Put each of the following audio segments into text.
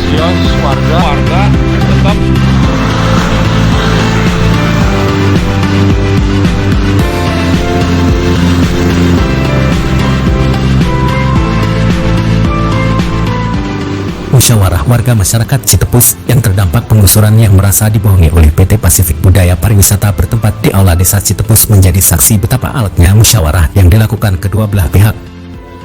antusias warga tetap musyawarah warga masyarakat Citepus yang terdampak penggusuran yang merasa dibohongi oleh PT Pasifik Budaya Pariwisata bertempat di Aula Desa Citepus menjadi saksi betapa alatnya musyawarah yang dilakukan kedua belah pihak.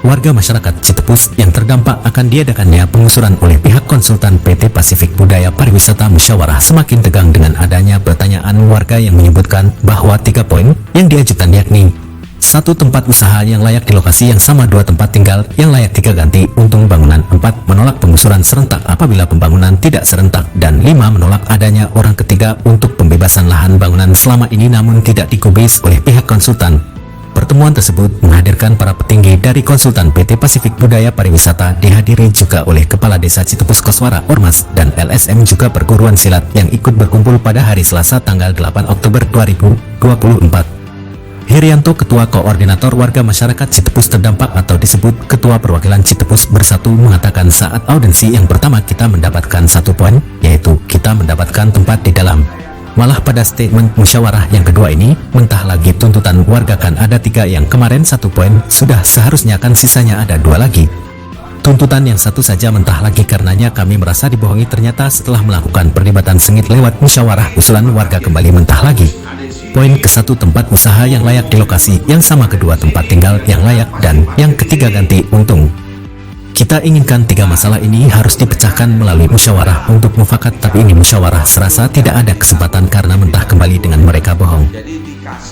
Warga masyarakat Citepus yang terdampak akan diadakannya penggusuran oleh pihak konsultan PT Pasifik Budaya Pariwisata musyawarah semakin tegang dengan adanya pertanyaan warga yang menyebutkan bahwa 3 poin yang diajukan yakni: 1. Tempat usaha yang layak di lokasi yang sama. 2. Tempat tinggal yang layak diganti untung bangunan. 4. Menolak penggusuran serentak apabila pembangunan tidak serentak. Dan 5. Menolak adanya orang ketiga untuk pembebasan lahan bangunan selama ini namun tidak digubris oleh pihak konsultan. Pertemuan tersebut menghadirkan para petinggi dari konsultan PT Pasifik Budaya Pariwisata, dihadiri juga oleh Kepala Desa Citepus Koswara Ormas dan LSM juga perguruan silat yang ikut berkumpul pada hari Selasa tanggal 8 Oktober 2024. Herianto, Ketua Koordinator Warga Masyarakat Citepus Terdampak atau disebut Ketua Perwakilan Citepus Bersatu, mengatakan saat audensi yang pertama kita mendapatkan 1 poin, yaitu kita mendapatkan tempat di dalam. Malah pada statement musyawarah yang kedua ini, mentah lagi tuntutan warga kan ada 3 yang kemarin 1 poin, sudah seharusnya kan sisanya ada 2 lagi. Tuntutan yang 1 saja mentah lagi karenanya kami merasa dibohongi, ternyata setelah melakukan perdebatan sengit lewat musyawarah usulan warga kembali mentah lagi. Poin ke-1 tempat usaha yang layak di lokasi yang sama, kedua tempat tinggal yang layak, dan yang ketiga ganti untung. Kita inginkan 3 masalah ini harus dipecahkan melalui musyawarah untuk mufakat, tapi ini musyawarah serasa tidak ada kesempatan karena mentah kembali dengan mereka bohong.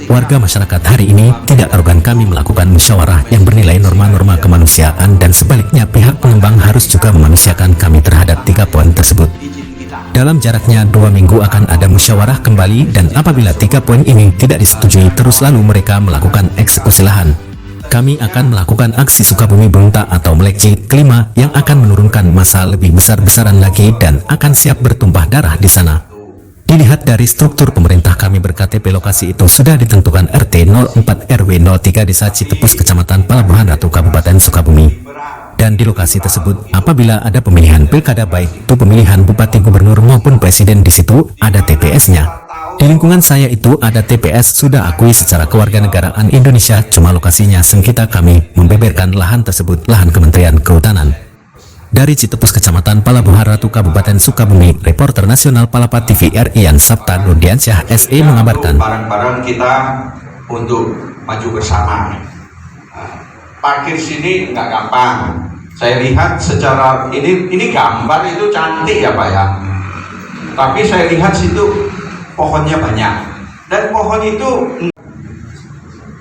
Warga masyarakat hari ini tidak arogan, kami melakukan musyawarah yang bernilai norma-norma kemanusiaan dan sebaliknya pihak pengembang harus juga memanusiakan kami terhadap 3 poin tersebut. Dalam jaraknya 2 minggu akan ada musyawarah kembali dan apabila 3 poin ini tidak disetujui terus lalu mereka melakukan eksekusi lahan, kami akan melakukan aksi Sukabumi Beruntak atau Melek Jilid kelima yang akan menurunkan massa lebih besar-besaran lagi dan akan siap bertumpah darah di sana. Dilihat dari struktur pemerintah kami berKTP lokasi itu sudah ditentukan RT 04 RW 03 Desa Citepus Kecamatan Palabuhan Ratu Kabupaten Sukabumi. Dan di lokasi tersebut apabila ada pemilihan pilkada baik itu pemilihan bupati, gubernur maupun presiden, di situ ada TPS-nya. Di lingkungan saya itu ada TPS sudah akui secara kewarganegaraan Indonesia, cuma lokasinya sengketa, kami membeberkan lahan tersebut lahan Kementerian Kehutanan. Dari Citepus Kecamatan Palabuhan Ratu Kabupaten Sukabumi, reporter nasional Palapa TV Rian Sabta Nurdiansyah SE mengabarkan. Barang-barang kita untuk maju bersama. Parkir sini nggak gampang. Saya lihat secara ini gambar itu cantik ya Pak ya. Tapi saya lihat situ pohonnya banyak dan pohon itu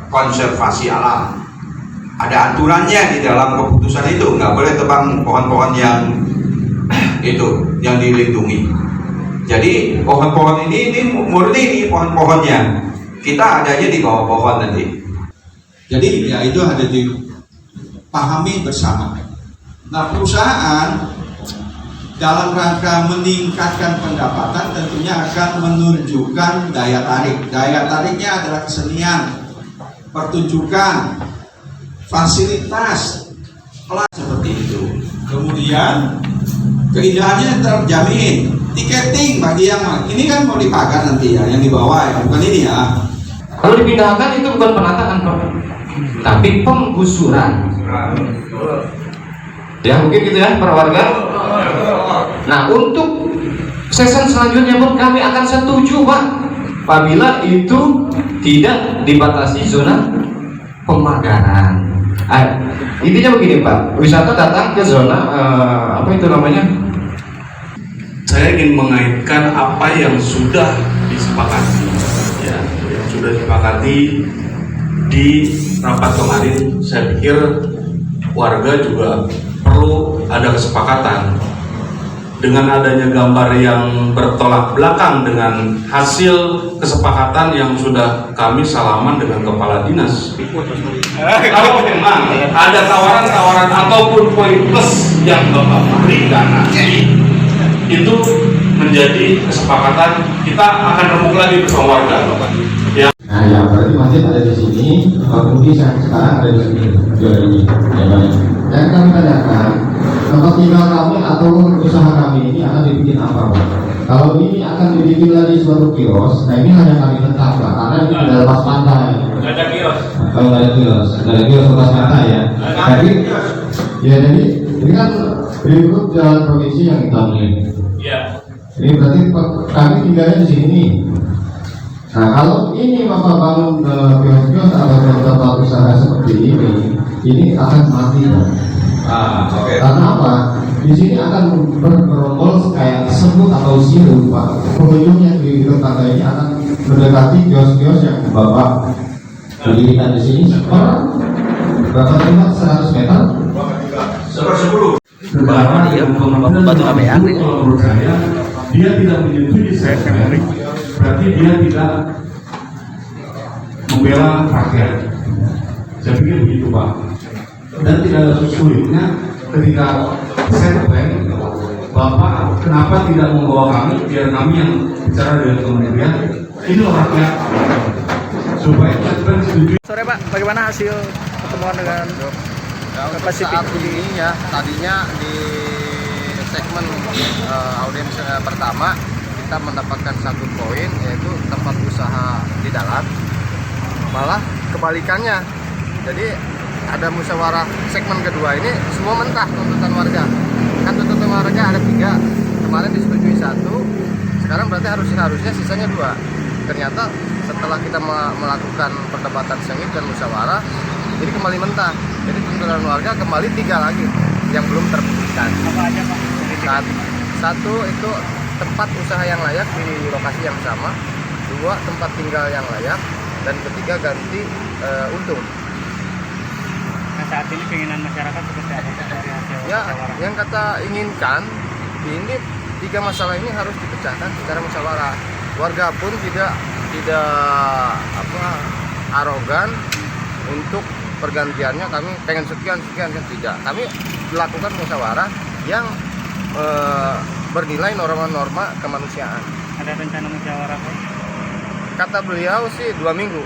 konservasi alam. Ada aturannya di dalam keputusan itu, nggak boleh tebang pohon-pohon yang itu yang dilindungi. Jadi pohon-pohon ini murni nih pohon-pohonnya. Kita adanya di bawah pohon nanti. Jadi ya itu ada dipahami bersama. Nah, perusahaan dalam rangka meningkatkan pendapatan tentunya akan menunjukkan daya tarik. Daya tariknya adalah kesenian, pertunjukan, fasilitas, kelas seperti itu. Kemudian keindahannya terjamin. Tiketing bagi yang ini kan mau dipakai nanti ya, yang di bawah ya, bukan ini ya. Kalau dipindahkan itu bukan penataan Pak, tapi penggusuran. Ya mungkin gitu ya para warga. Nah untuk season selanjutnya pun kami akan setuju Pak, apabila itu tidak dibatasi zona pemagaran. Intinya begini Pak, wisata datang ke zona apa itu namanya? Saya ingin mengaitkan apa yang sudah disepakati, ya, yang sudah disepakati di rapat kemarin. Saya pikir warga juga perlu ada kesepakatan. Dengan adanya gambar yang bertolak belakang dengan hasil kesepakatan yang sudah kami salaman dengan kepala dinas. Kalau memang ada tawaran-tawaran ataupun poin plus yang Bapak berikan, itu menjadi kesepakatan, kita akan remuk lagi bersama warga. Ya. Nah, ya berarti masjid ada di sini, kemudian sekarang ada di sini, jual ini. Ya, baik. Dan kami tanyakan tempat tinggal kami atau usaha kami ini akan dibikin apa, Pak? Kalau ini akan dibikin lagi suatu kios, nah ini hanya kami tetap, Pak, karena ini tidak lepas pantai. Nggak ada kios. Kalau nggak ada kios lepas pantai ya. Tapi ya jadi ini kan berikut jalan provinsi yang kita miliki. Iya. Ini berarti kami tinggalnya di sini. Nah, kalau ini Bapak bangun kios-kios atau tempat usaha seperti ini akan mati, Pak. Oke. Karena apa? Di sini akan bergerombol kayak semut atau siru, Pak. Pengunjung yang di tetangga ini akan mendekati kios-kios yang Bapak berdirikan di sini. Berapa tempat? 100 meter? 10. Bahwa Batu Kabean ini. kalau menurut saya dia tidak menyetujui segmen, berarti dia tidak membela rakyat. Saya pikir begitu, Pak. Dan tidak ada sulitnya ketika segmen Bapak kenapa tidak membawa kami biar kami yang bicara dengan kementerian ini loh rakyat supaya segmen setuju. Sore Pak, bagaimana hasil pertemuan dengan Pasifik saat ini ya, tadinya di segmen audiens pertama kita mendapatkan 1 poin yaitu tempat usaha di dalam, malah kebalikannya. Jadi ada musyawarah segmen kedua ini semua mentah tuntutan warga. Kan tuntutan warga ada 3, kemarin disetujui 1, sekarang berarti harusnya sisanya 2. Ternyata setelah kita melakukan perdebatan sengit dan musyawarah, jadi kembali mentah. Jadi tuntutan warga kembali 3 lagi yang belum terputuskan. apa aja Pak? Satu itu tempat usaha yang layak di lokasi yang sama, 2 tempat tinggal yang layak, dan ketiga ganti untung. Nah, saat ini keinginan masyarakat seperti apa dari hasil Ya, musyawarah? yang kata inginkan ini 3 masalah ini harus dipecahkan secara musyawarah. Warga pun tidak arogan untuk pergantiannya kami pengen sekian kan tidak. Kami melakukan musyawarah yang bernilai norma-norma kemanusiaan. Ada rencana musyawarah Pak? Kata beliau sih 2 minggu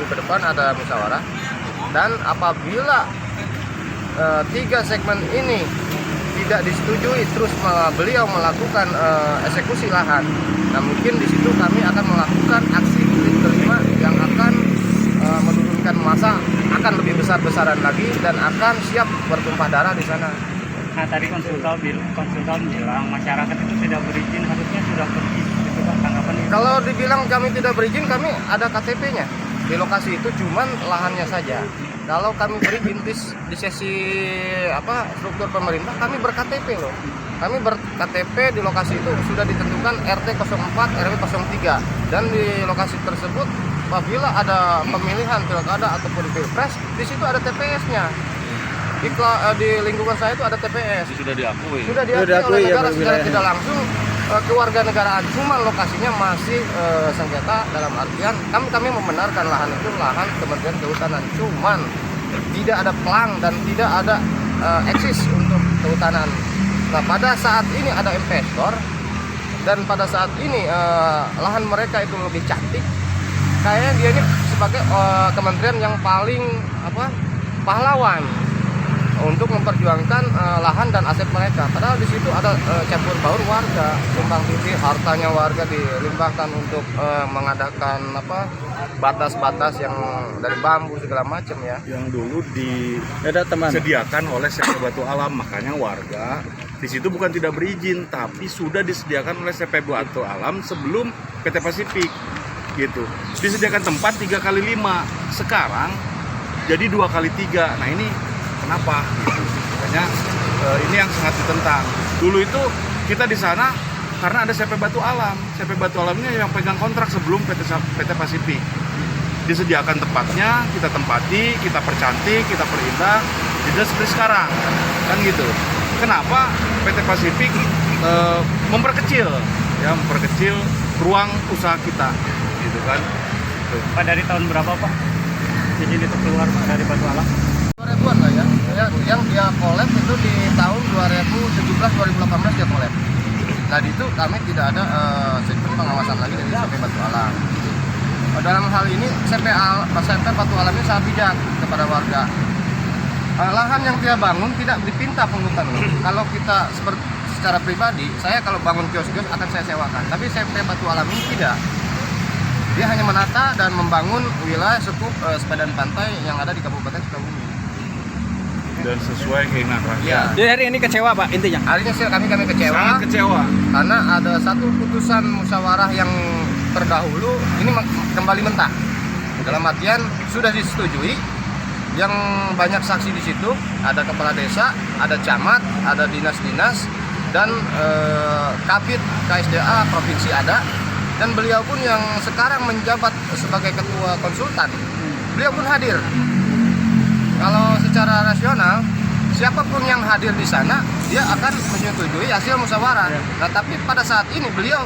ke depan ada musyawarah, dan apabila 3 segmen ini tidak disetujui terus beliau melakukan eksekusi lahan, nah mungkin di situ kami akan melakukan aksi kelima yang akan menurunkan massa akan lebih besar-besaran lagi dan akan siap bertumpah darah di sana. Nah, tadi konsultan bilang masyarakat itu tidak berizin, harusnya sudah pergi. Itu Pak tanggapan itu? Kalau dibilang kami tidak berizin, kami ada KTP-nya di lokasi itu, cuman lahannya saja. Kalau kami berizin di sesi struktur pemerintah, kami ber-KTP loh. Kami ber-KTP di lokasi itu sudah ditentukan RT 04, RW 03, dan di lokasi tersebut apabila ada pemilihan pilkada ataupun pilpres, di situ ada TPS-nya. Di lingkungan saya itu ada TPS. Sudah diakui. Sudah diakui oleh negara secara tidak langsung kewarganegaraan. Cuma lokasinya masih sengketa, dalam artian kami membenarkan lahan itu lahan Kementerian Kehutanan. Cuman tidak ada pelang dan tidak ada eksis untuk kehutanan. Nah, pada saat ini ada investor dan pada saat ini lahan mereka itu lebih cantik. Kayaknya dia ini sebagai kementerian yang paling pahlawan untuk memperjuangkan lahan dan aset mereka. Padahal di situ ada campur baur warga, tumpang tindih hartanya warga dilimpahkan untuk mengadakan batas-batas yang dari bambu segala macam ya. Yang dulu disediakan oleh CP Batu Alam, makanya warga di situ bukan tidak berizin, tapi sudah disediakan oleh CP Batu Alam sebelum PT Pasifik gitu. Disediakan tempat 3x5, sekarang jadi 2x3. Nah ini kenapa? Gitu. Makanya ini yang sangat ditentang. Dulu itu kita di sana karena ada CP Batu Alam. CP Batu Alamnya yang pegang kontrak sebelum PT Pasifik. Disediakan tempatnya, kita tempati, kita percantik, kita perindah, tidak seperti sekarang, kan gitu. Kenapa PT Pasifik memperkecil ruang usaha kita, gitu kan? Tuh. Pak, dari tahun berapa Pak izin itu keluar Pak dari Batu Alam? 2000-an lah ya. Yang dia kolab itu di tahun 2017-2018 dia kolab. Nah di itu kami tidak ada sistem pengawasan lagi dari CP Batu Alam. Dalam hal ini CP Batu Alam ini sangat bijak kepada warga. lahan yang dia bangun tidak dipinta penghutan. Kalau kita secara pribadi, saya kalau bangun kios-kios akan saya sewakan. Tapi SMP Batu Alam ini tidak. Dia hanya menata dan membangun wilayah sekup sepadan pantai yang ada di Kabupaten Sukabumi. Dan sesuai keinginan rakyat. Ya. Jadi hari ini kecewa Pak intinya. Hari ini kami kecewa. Sangat kecewa. Karena ada satu putusan musyawarah yang terdahulu ini kembali mentah. Dalam artian sudah disetujui, yang banyak saksi di situ, ada kepala desa, ada camat, ada dinas-dinas, dan Kabid KSDA provinsi ada, dan beliau pun yang sekarang menjabat sebagai ketua konsultan, beliau pun hadir. Kalau secara rasional, siapapun yang hadir di sana, dia akan menyetujui hasil musyawarah. Nah, tapi pada saat ini beliau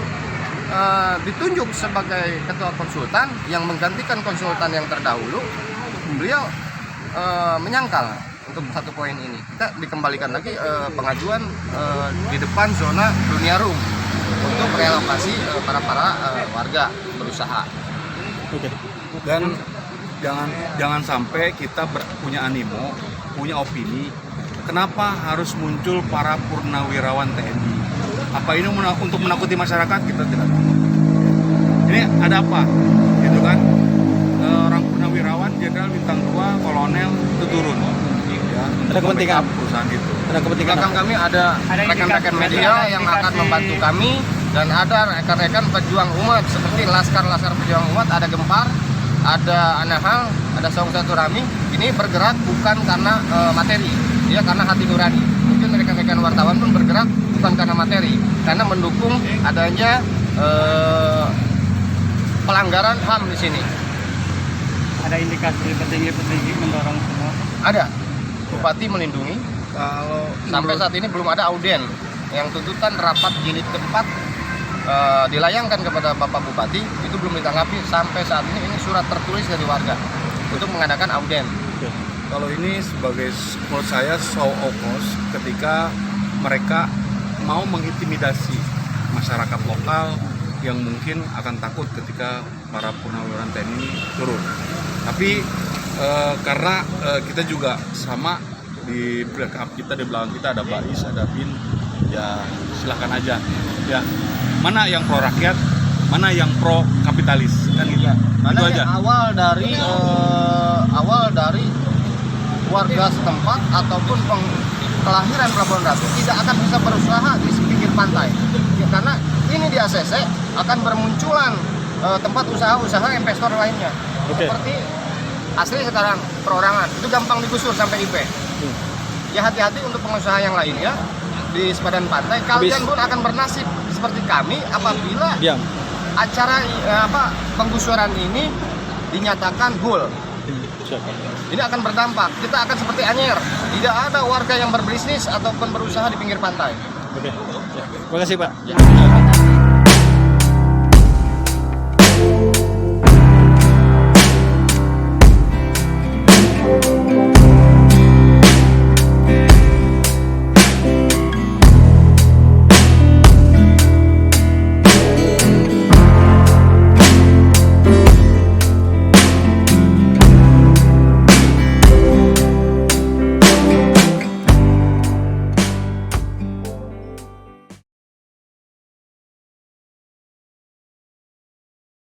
ditunjuk sebagai ketua konsultan yang menggantikan konsultan yang terdahulu. Beliau menyangkal untuk satu poin ini. Kita dikembalikan lagi pengajuan di depan zona dunia room untuk relokasi para warga berusaha. Dan jangan sampai kita punya animo, punya opini, kenapa harus muncul para purnawirawan TNI? Apa ini untuk menakuti masyarakat? Kita tidak tahu. Ini ada apa? Gitu kan? Orang purnawirawan Jenderal Bintang 2, Kolonel itu turun. Ya, ada kepentingan perusahaan itu. Ada kepentingan. Belakang kami ada rekan-rekan media yang akan membantu kami, dan ada rekan-rekan pejuang umat seperti Laskar Pejuang Umat, ada Gempar, ada Anahal, ada Saung Satu Rami. Ini bergerak bukan karena materi, dia karena hati nurani. Mungkin rekan-rekan wartawan pun bergerak bukan karena materi, karena mendukung adanya pelanggaran HAM di sini. Ada indikasi petinggi-petinggi mendorong semua? Ada. Bupati melindungi. Kalau Sampai saat ini belum ada auden yang tuntutan rapat jilid keempat dilayangkan kepada Bapak Bupati, itu belum ditanggapi sampai saat ini surat tertulis dari warga untuk mengadakan auden. Kalau ini sebagai, menurut saya, show of force ketika mereka mau mengintimidasi masyarakat lokal yang mungkin akan takut ketika para purnawirawan TNI turun. Tapi karena kita juga sama, di backup kita, di belakang kita ada Bais, ada Bin, ya silahkan aja. Ya, mana yang pro rakyat, mana yang pro kapitalis, kan gitu. Mana Itu aja. Awal dari warga setempat ataupun kelahiran Pelabuhan Ratu tidak akan bisa berusaha di pinggir pantai, ya, karena ini di ACC akan bermunculan tempat usaha-usaha investor lainnya. Seperti asli sekarang perorangan itu gampang digusur sampai IP. Ya, hati-hati untuk pengusaha yang lainnya di sepadan pantai. Kalian pun akan bernasib seperti kami apabila acara penggusuran ini dinyatakan full. Ini akan berdampak. Kita akan seperti Anyer. Tidak ada warga yang berbisnis ataupun berusaha di pinggir pantai. Oke. Terima kasih Pak. Ya.